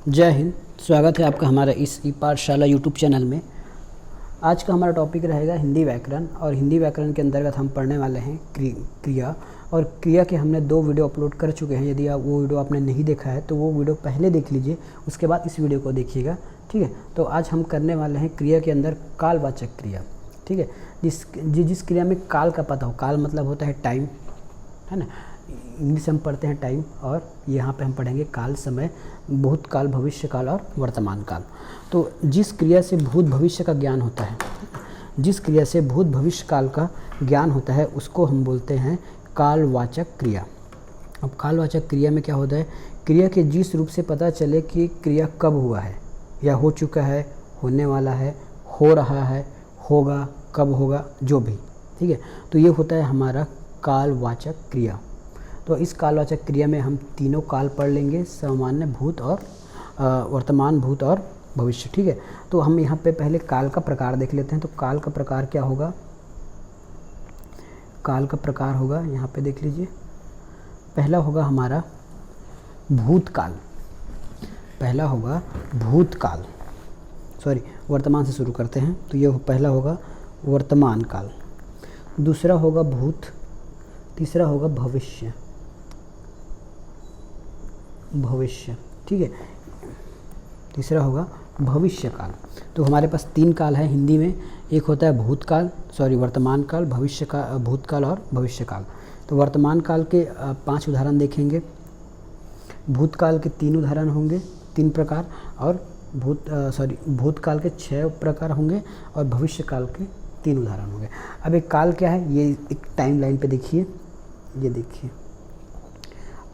जय हिंद। स्वागत है आपका हमारा इस ई पाठशाला यूट्यूब चैनल में। आज का हमारा टॉपिक रहेगा हिंदी व्याकरण, और हिंदी व्याकरण के अंतर्गत हम पढ़ने वाले हैं क्रिया। और क्रिया के हमने 2 वीडियो अपलोड कर चुके हैं। यदि आप वो वीडियो आपने नहीं देखा है तो वो वीडियो पहले देख लीजिए, उसके बाद इस वीडियो को देखिएगा। ठीक है, तो आज हम करने वाले हैं क्रिया के अंदर कालवाचक क्रिया। ठीक है, जिस क्रिया में काल का पता हो। काल मतलब होता है टाइम, है ना। इंग्लिश हम पढ़ते हैं टाइम, और यहाँ पे हम पढ़ेंगे काल, समय, भूतकाल, भविष्य काल और वर्तमान काल। तो जिस क्रिया से भूत भविष्य का ज्ञान होता है, जिस क्रिया से भूत भविष्य काल का ज्ञान होता है, उसको हम बोलते हैं कालवाचक क्रिया। अब कालवाचक क्रिया में क्या होता है? क्रिया के जिस रूप से पता चले कि क्रिया कब हुआ है, या हो चुका है, होने वाला है, हो रहा है, होगा, कब होगा, जो भी। ठीक है, तो ये होता है हमारा कालवाचक क्रिया। तो इस कालवाचक क्रिया में हम तीनों काल पढ़ लेंगे, सामान्य, भूत और वर्तमान, भूत और भविष्य। ठीक है, तो हम यहाँ पे पहले काल का प्रकार देख लेते हैं। तो काल का प्रकार क्या होगा? काल का प्रकार होगा, यहाँ पे देख लीजिए। पहला होगा हमारा भूतकाल। पहला होगा भूतकाल, सॉरी, वर्तमान से शुरू करते हैं। तो ये पहला होगा वर्तमान काल, दूसरा होगा भूत, तीसरा होगा भविष्य। ठीक है, तीसरा होगा भविष्य काल। तो हमारे पास 3 काल है हिंदी में। एक होता है भूतकाल, सॉरी, वर्तमान काल, भविष्य का, भूतकाल और भविष्य काल। तो वर्तमान काल के 5 उदाहरण देखेंगे। भूतकाल के 3 उदाहरण होंगे, 3 प्रकार, और भूतकाल के 6 प्रकार होंगे, और भविष्य काल के 3 उदाहरण होंगे। अब एक काल क्या है, ये एक टाइम लाइन पे देखिए। ये देखिए,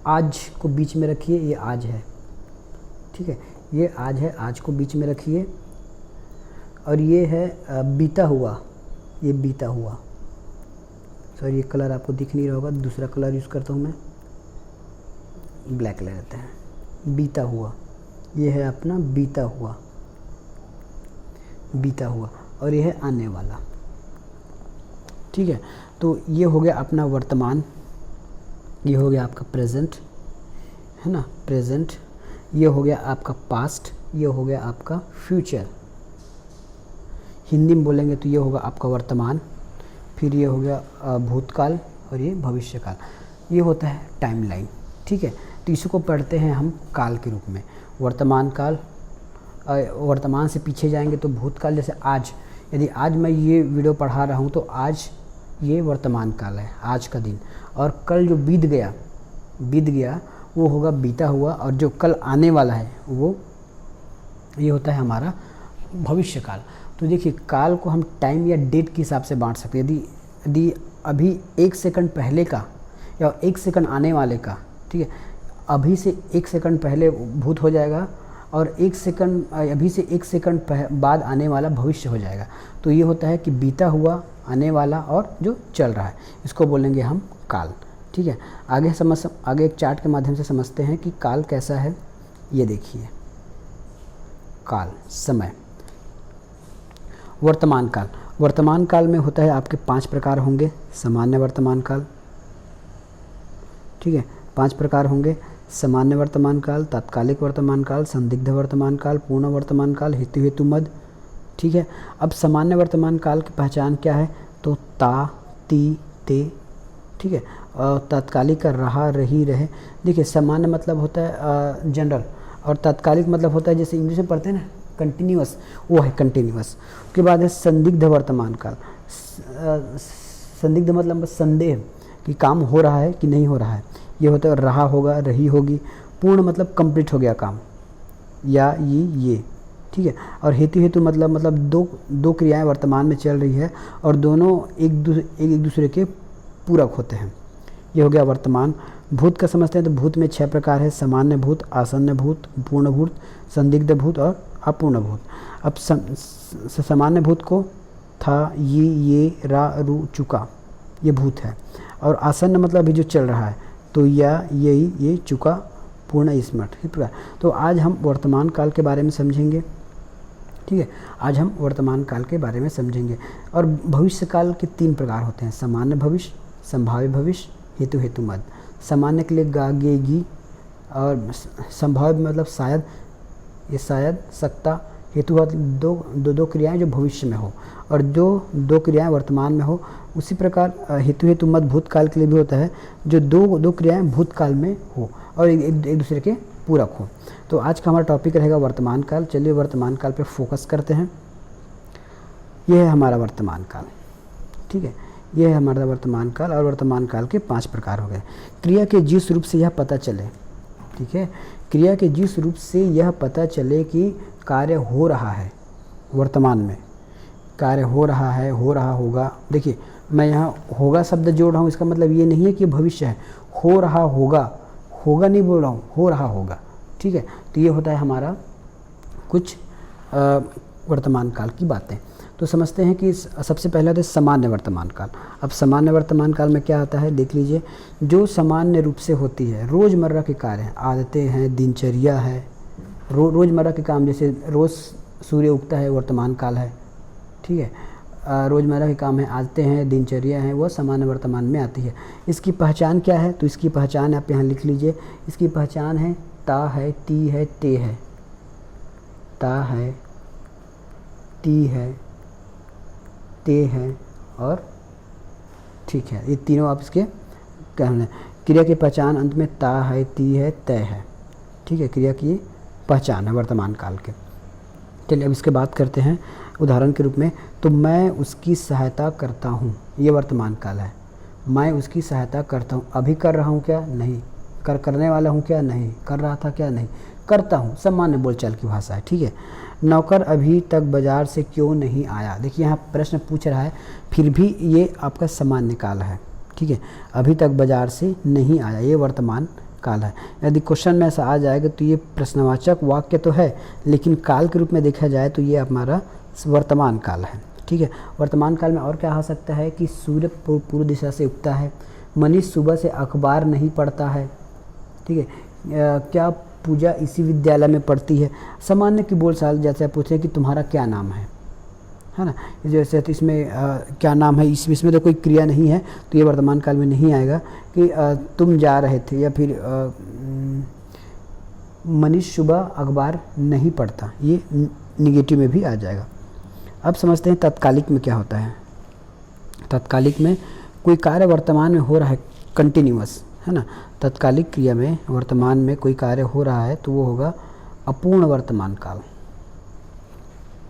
आज को बीच में रखिए, ये आज है। ठीक है, ये आज है, आज को बीच में रखिए। और ये है बीता हुआ, ये बीता हुआ। सॉरी, ये कलर आपको दिख नहीं रहा होगा, दूसरा कलर यूज़ करता हूँ मैं, ब्लैक ले लेते हैं। बीता हुआ, ये है अपना बीता हुआ, बीता हुआ। और ये है आने वाला। ठीक है, तो ये हो गया अपना वर्तमान, ये हो गया आपका प्रेजेंट, है ना, प्रेजेंट। ये हो गया आपका पास्ट, ये हो गया आपका फ्यूचर। हिंदी में बोलेंगे तो ये होगा आपका वर्तमान, फिर ये हो गया भूतकाल, और ये भविष्य काल। ये होता है टाइम लाइन। ठीक है, तो इसको पढ़ते हैं हम काल के रूप में। वर्तमान काल, वर्तमान से पीछे जाएंगे तो भूतकाल, जैसे आज, यदि आज मैं ये वीडियो पढ़ा रहा हूँ तो आज ये वर्तमान काल है, आज का दिन। और कल जो बीत गया वो होगा बीता हुआ, और जो कल आने वाला है वो ये होता है हमारा भविष्य काल। तो देखिए, काल को हम टाइम या डेट के हिसाब से बांट सकते हैं। यदि अभी 1 सेकंड पहले का या 1 सेकंड आने वाले का, ठीक है, अभी से 1 सेकंड पहले भूत हो जाएगा, और 1 सेकंड, अभी से 1 सेकंड बाद आने वाला भविष्य हो जाएगा। तो ये होता है कि बीता हुआ, आने वाला, और जो चल रहा है, इसको बोलेंगे हम काल। ठीक है, आगे एक चार्ट के माध्यम से समझते हैं कि काल कैसा है। ये देखिए, काल, समय। वर्तमान काल, वर्तमान काल में होता है आपके 5 प्रकार होंगे। सामान्य वर्तमान काल, ठीक है, 5 प्रकार होंगे। सामान्य वर्तमान काल, तात्कालिक वर्तमान काल, संदिग्ध वर्तमान काल, पूर्ण वर्तमान काल, हेतु हेतु मद। ठीक है, अब सामान्य वर्तमान काल की पहचान क्या है? तो ता, ती, ते। ठीक है, और तात्कालिक का रहा, रही, रहे। देखिए, सामान्य मतलब होता है जनरल, और तात्कालिक मतलब होता है, जैसे इंग्लिश में पढ़ते हैं ना, कंटिन्यूअस, वो है कंटिन्यूअस। उसके बाद है संदिग्ध वर्तमान काल। संदिग्ध मतलब संदेह कि काम हो रहा है कि नहीं हो रहा है, ये होता है। रहा होगा, रही होगी। पूर्ण मतलब कंप्लीट हो गया काम, या ये। ठीक है, और हेतु हेतु मतलब दो क्रियाएं वर्तमान में चल रही है, और दोनों एक दूसरे के पूरक होते हैं। ये हो गया वर्तमान। भूत का समझते हैं तो भूत में 6 प्रकार है। सामान्य भूत, आसन्न भूत, पूर्ण भूत, संदिग्ध भूत और अपूर्ण भूत। अब सामान्य भूत को था, ये, रा, रु, चुका, ये भूत है। और आसन्न मतलब अभी जो चल रहा है, तो या, यही, ये, चुका, पूर्ण, स्मृत, इस प्रकार। तो आज हम वर्तमान काल के बारे में समझेंगे। ठीक है, आज हम वर्तमान काल के बारे में समझेंगे। और भविष्य काल के 3 प्रकार होते हैं। सामान्य भविष्य, संभाव्य भविष्य, हेतु हेतु मद। सामान्य के लिए गा, गे, गी, और संभाव्य मतलब शायद, ये शायद, सकता, हेतु दो क्रियाएं जो भविष्य में हो, और जो दो क्रियाएं वर्तमान में हो। उसी प्रकार हेतु मत भूतकाल के लिए भी होता है, जो दो क्रियाएं भूतकाल में हो और एक दूसरे के पूरक हो। तो आज का हमारा टॉपिक रहेगा वर्तमान काल। चलिए वर्तमान काल पे फोकस करते हैं। यह है हमारा वर्तमान काल, ठीक है, यह है हमारा वर्तमान काल। और वर्तमान काल के 5 प्रकार हो गए। क्रिया के जिस रूप से यह पता चले, ठीक है, क्रिया के जिस रूप से यह पता चले कि कार्य हो रहा है, वर्तमान में कार्य हो रहा है, हो रहा होगा। देखिए मैं यहाँ होगा शब्द जोड़ रहा हूँ, इसका मतलब ये नहीं है कि भविष्य है, हो रहा होगा, होगा नहीं बोल रहा हूँ, हो रहा होगा, ठीक है। तो ये होता है हमारा कुछ वर्तमान काल की बातें। तो समझते हैं कि सबसे पहले होता है सामान्य वर्तमान काल। अब सामान्य वर्तमान काल में क्या आता है, देख लीजिए। जो सामान्य रूप से होती है, रोज़मर्रा के कार्य हैं, आदतें हैं, दिनचर्या है, रोज़मर्रा के काम, जैसे रोज़ सूर्य उगता है, वर्तमान काल है, ठीक है। रोज़मर्रा के काम हैं, आदतें हैं, दिनचर्या हैं, वह सामान्य वर्तमान में आती है। इसकी पहचान क्या है, तो इसकी पहचान आप यहाँ लिख लीजिए। इसकी पहचान है ता है, ती है, ते है। ता है, ती है, ते है और ठीक है, ये तीनों आप इसके कहने। क्रिया की पहचान अंत में ता है, ती है, तय है, ठीक है, क्रिया की पहचान है वर्तमान काल के। चलिए अब इसके बात करते हैं उदाहरण के रूप में। तो मैं उसकी सहायता करता हूँ, ये वर्तमान काल है। मैं उसकी सहायता करता हूँ, अभी कर रहा हूँ क्या, नहीं। करने वाला हूँ क्या, नहीं। कर रहा था क्या, नहीं। करता हूँ, सामान्य बोलचाल की भाषा है, ठीक है। नौकर अभी तक बाजार से क्यों नहीं आया, देखिए यहाँ प्रश्न पूछ रहा है, फिर भी ये आपका सामान्य काल है, ठीक है। अभी तक बाजार से नहीं आया, ये वर्तमान काल है। यदि क्वेश्चन में ऐसा आ जाएगा तो ये प्रश्नवाचक वाक्य तो है, लेकिन काल के रूप में देखा जाए तो ये हमारा वर्तमान काल है, ठीक है। वर्तमान काल में और क्या आ सकता है कि सूर्य पूर्व दिशा से उगता है, मनीष सुबह से अखबार नहीं पढ़ता है, ठीक है। क्या पूजा इसी विद्यालय में पढ़ती है। सामान्य की बोलचाल, जैसे आप पूछें कि तुम्हारा क्या नाम है ना, जैसे तो इसमें क्या नाम है, इसमें तो कोई क्रिया नहीं है, तो ये वर्तमान काल में नहीं आएगा। कि तुम जा रहे थे, या फिर मनीष सुबह अखबार नहीं पढ़ता, ये निगेटिव में भी आ जाएगा। अब समझते हैं तत्कालिक में क्या होता है। तत्कालिक में कोई कार्य वर्तमान में हो रहा है, कंटिन्यूअस, है ना। तत्कालिक क्रिया में वर्तमान में कोई कार्य हो रहा है तो वो होगा अपूर्ण वर्तमान काल।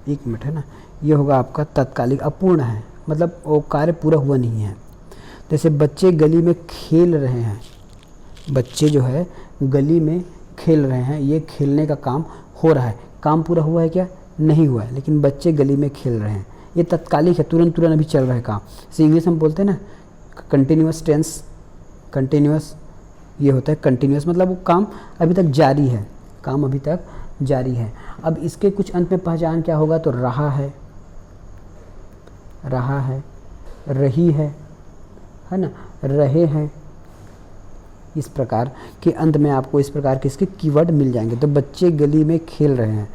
एक मिनट, है ना, ये होगा आपका तत्कालिक। अपूर्ण है मतलब वो कार्य पूरा हुआ नहीं है। जैसे बच्चे गली में खेल रहे हैं, बच्चे जो है गली में खेल रहे हैं, ये खेलने का काम हो रहा है। काम पूरा हुआ है क्या, नहीं हुआ है, लेकिन बच्चे गली में खेल रहे हैं, ये तत्कालिक है, तुरंत अभी चल रहा है काम। जैसे इंग्लिश में बोलते हैं ना कंटिन्यूअस टेंस, कंटिन्यूअस, ये होता है कंटिन्यूअस, मतलब वो काम अभी तक जारी है, काम अभी तक जारी है। अब इसके कुछ अंत में पहचान क्या होगा, तो रहा है, रहा है, रही है ना, रहे हैं। इस प्रकार के अंत में आपको इस प्रकार के इसके कीवर्ड मिल जाएंगे। तो बच्चे गली में खेल रहे हैं,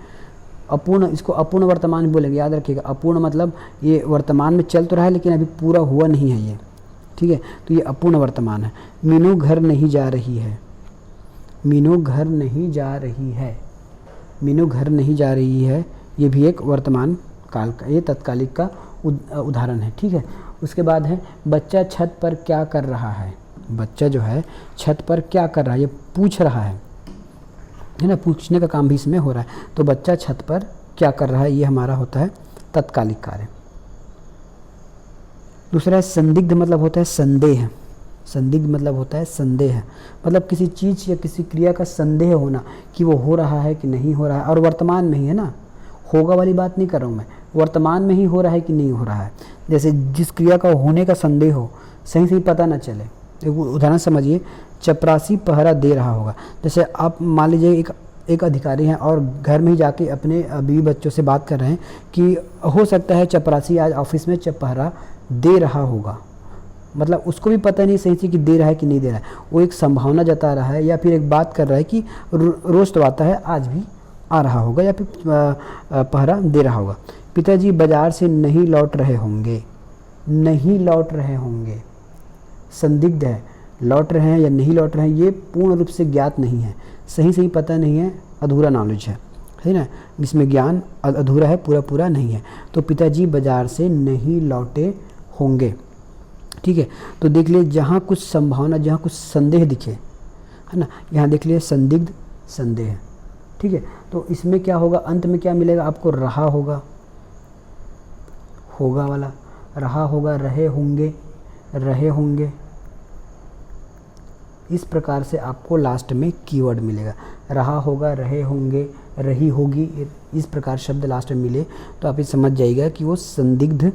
अपूर्ण, इसको अपूर्ण वर्तमान बोलेंगे, याद रखिएगा। अपूर्ण मतलब ये वर्तमान में चल तो रहा है लेकिन अभी पूरा हुआ नहीं है ये, ठीक है। तो ये अपूर्ण वर्तमान है। मीनू घर नहीं जा रही है, मीनू घर नहीं जा रही है, मीनू घर नहीं जा रही है, ये भी एक वर्तमान काल का, ये तत्कालिक का उदाहरण है, ठीक है। उसके बाद है बच्चा छत पर क्या कर रहा है। बच्चा जो है छत पर क्या कर रहा है, ये पूछ रहा है ना, पूछने का काम भी इसमें हो रहा है। तो बच्चा छत पर क्या कर रहा है, ये हमारा होता है तत्कालिक कार्य। दूसरा है संदिग्ध, मतलब होता है संदेह। संदिग्ध मतलब होता है संदेह, मतलब किसी चीज़ या किसी क्रिया का संदेह होना कि वो हो रहा है कि नहीं हो रहा है, और वर्तमान में ही है ना, होगा वाली बात नहीं कर रहा हूँ मैं, वर्तमान में ही हो रहा है कि नहीं हो रहा है। जैसे जिस क्रिया का होने का संदेह हो, सही पता ना चले। एक उदाहरण समझिए, चपरासी पहरा दे रहा होगा। जैसे आप मान लीजिए एक अधिकारी हैं और घर में ही जाके अपने बीवी बच्चों से बात कर रहे हैं कि हो सकता है चपरासी आज ऑफिस में पहरा दे रहा होगा, मतलब उसको भी पता नहीं सही से कि दे रहा है कि नहीं दे रहा है, वो एक संभावना जता रहा है, या फिर एक बात कर रहा है कि रोज़ तो आता है, आज भी आ रहा होगा, या फिर पहरा दे रहा होगा। पिताजी बाजार से नहीं लौट रहे होंगे, नहीं लौट रहे होंगे, संदिग्ध है, लौट रहे हैं या नहीं लौट रहे हैं, ये पूर्ण रूप से ज्ञात नहीं है, सही पता नहीं है, अधूरा नॉलेज है है ना, जिसमें ज्ञान अधूरा है, पूरा पूरा नहीं है। तो पिताजी बाजार से नहीं लौटे होंगे। ठीक है, तो देख लिए जहाँ कुछ संभावना, जहाँ कुछ संदेह दिखे, है ना, यहाँ देख लिए संदिग्ध, संदेह। ठीक है, तो इसमें क्या होगा, अंत में क्या मिलेगा आपको, रहा होगा, होगा वाला, रहा होगा, रहे होंगे, रहे होंगे। इस प्रकार से आपको लास्ट में कीवर्ड मिलेगा, रहा होगा, रहे होंगे, रही होगी। इस प्रकार शब्द लास्ट में मिले तो आप ये समझ जाइएगा कि वो संदिग्ध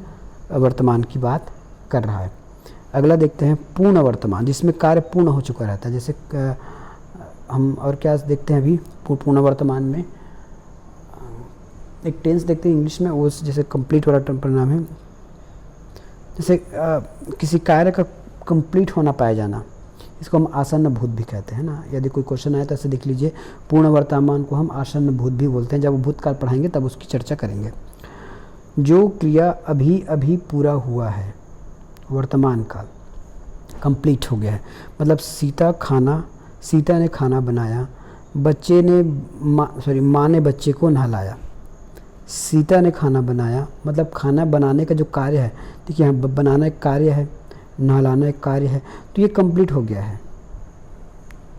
वर्तमान की बात कर रहा है। अगला देखते हैं पूर्ण वर्तमान, जिसमें कार्य पूर्ण हो चुका रहता है। जैसे हम और क्या देखते हैं अभी पूर्ण वर्तमान में, एक टेंस देखते हैं इंग्लिश में, वो जैसे कंप्लीट वाला परिणाम है। जैसे किसी कार्य का कंप्लीट होना पाया जाना, इसको हम आसन्न भूत भी कहते हैं ना। यदि कोई क्वेश्चन आए तो ऐसे देख लीजिए, पूर्ण वर्तमान को हम आसन्न भूत भी बोलते हैं। जब भूतकाल पढ़ाएंगे तब उसकी चर्चा करेंगे। जो क्रिया अभी अभी पूरा हुआ है, वर्तमान काल, कंप्लीट हो गया है। मतलब सीता ने खाना बनाया, बच्चे ने माँ ने बच्चे को नहलाया। सीता ने खाना बनाया, मतलब खाना बनाने का जो कार्य है, देखिए यहाँ बनाना एक कार्य है, नहलाना एक कार्य है, तो ये कंप्लीट हो गया है।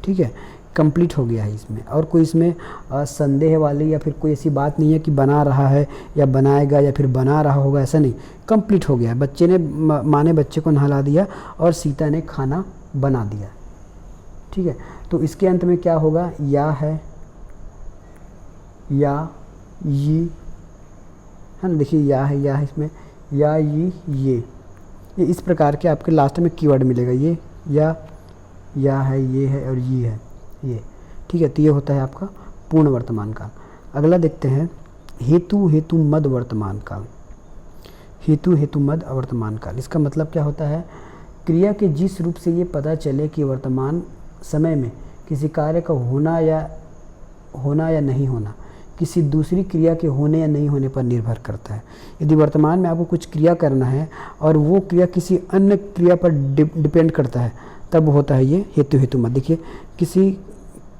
ठीक है, कंप्लीट हो गया है इसमें। और कोई इसमें संदेह वाली या फिर कोई ऐसी बात नहीं है कि बना रहा है या बनाएगा या फिर बना रहा होगा, ऐसा नहीं, कंप्लीट हो गया है। बच्चे ने माँ ने बच्चे को नहला दिया और सीता ने खाना बना दिया। ठीक है, तो इसके अंत में क्या होगा, या है, या ये है ना, देखिए या है इसमें, या ये इस प्रकार के आपके लास्ट में कीवर्ड मिलेगा। ये या है, ये है और ये है, ये। ठीक है, तो ये होता है आपका पूर्ण वर्तमान काल। अगला देखते हैं हेतु मद वर्तमान काल। हेतु मद वर्तमान काल, इसका मतलब क्या होता है, क्रिया के जिस रूप से ये पता चले कि वर्तमान समय में किसी कार्य का होना या नहीं होना किसी दूसरी क्रिया के होने या नहीं होने पर निर्भर करता है। यदि वर्तमान में आपको कुछ क्रिया करना है और वो क्रिया किसी अन्य क्रिया पर डिपेंड करता है, तब होता है ये हेतु मद। देखिए, किसी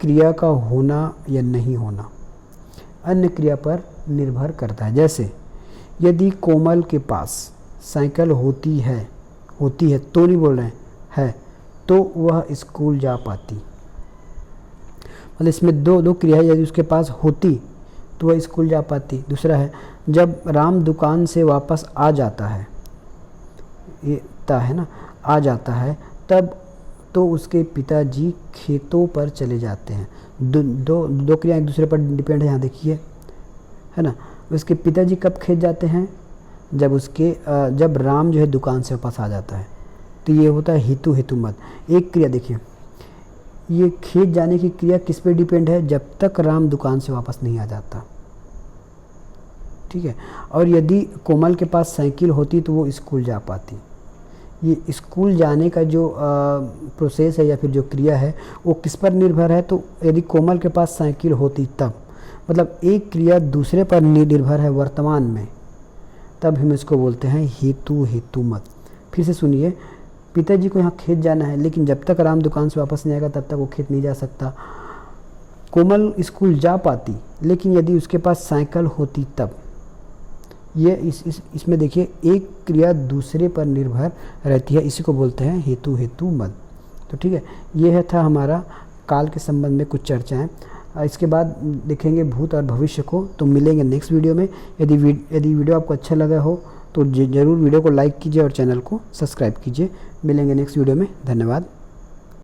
क्रिया का होना या नहीं होना अन्य क्रिया पर निर्भर करता है। जैसे यदि कोमल के पास साइकिल होती है तो नहीं बोल रहे हैं, तो वह स्कूल जा पाती। मतलब इसमें दो क्रिया है, यदि उसके पास होती तो वह स्कूल जा पाती। दूसरा है जब राम दुकान से वापस आ जाता है, ये ता है ना, आ जाता है, तब तो उसके पिताजी खेतों पर चले जाते हैं। दो क्रिया एक दूसरे पर डिपेंड है, यहाँ देखिए, है ना। उसके पिताजी कब खेत जाते हैं, जब राम जो है दुकान से वापस आ जाता है। तो ये होता है हेतु मद। एक क्रिया देखिए, ये खेत जाने की क्रिया किस पे डिपेंड है, जब तक राम दुकान से वापस नहीं आ जाता। ठीक है, और यदि कोमल के पास साइकिल होती तो वो स्कूल जा पाती। ये स्कूल जाने का जो प्रोसेस है या फिर जो क्रिया है वो किस पर निर्भर है, तो यदि कोमल के पास साइकिल होती तब, मतलब एक क्रिया दूसरे पर निर्भर है वर्तमान में, तब हम इसको बोलते हैं हेतु मद। फिर से सुनिए, पिताजी को यहाँ खेत जाना है, लेकिन जब तक राम दुकान से वापस नहीं आएगा तब तक वो खेत नहीं जा सकता। कोमल स्कूल जा पाती, लेकिन यदि उसके पास साइकिल होती तब। ये इसमें देखिए, एक क्रिया दूसरे पर निर्भर रहती है, इसी को बोलते हैं हेतु मद। तो ठीक है, ये था हमारा काल के संबंध में कुछ चर्चाएं। इसके बाद देखेंगे भूत और भविष्य को। तो मिलेंगे नेक्स्ट वीडियो में। यदि वीडियो आपको अच्छा लगा हो तो ज़रूर वीडियो को लाइक कीजिए और चैनल को सब्सक्राइब कीजिए। मिलेंगे नेक्स्ट वीडियो में। धन्यवाद।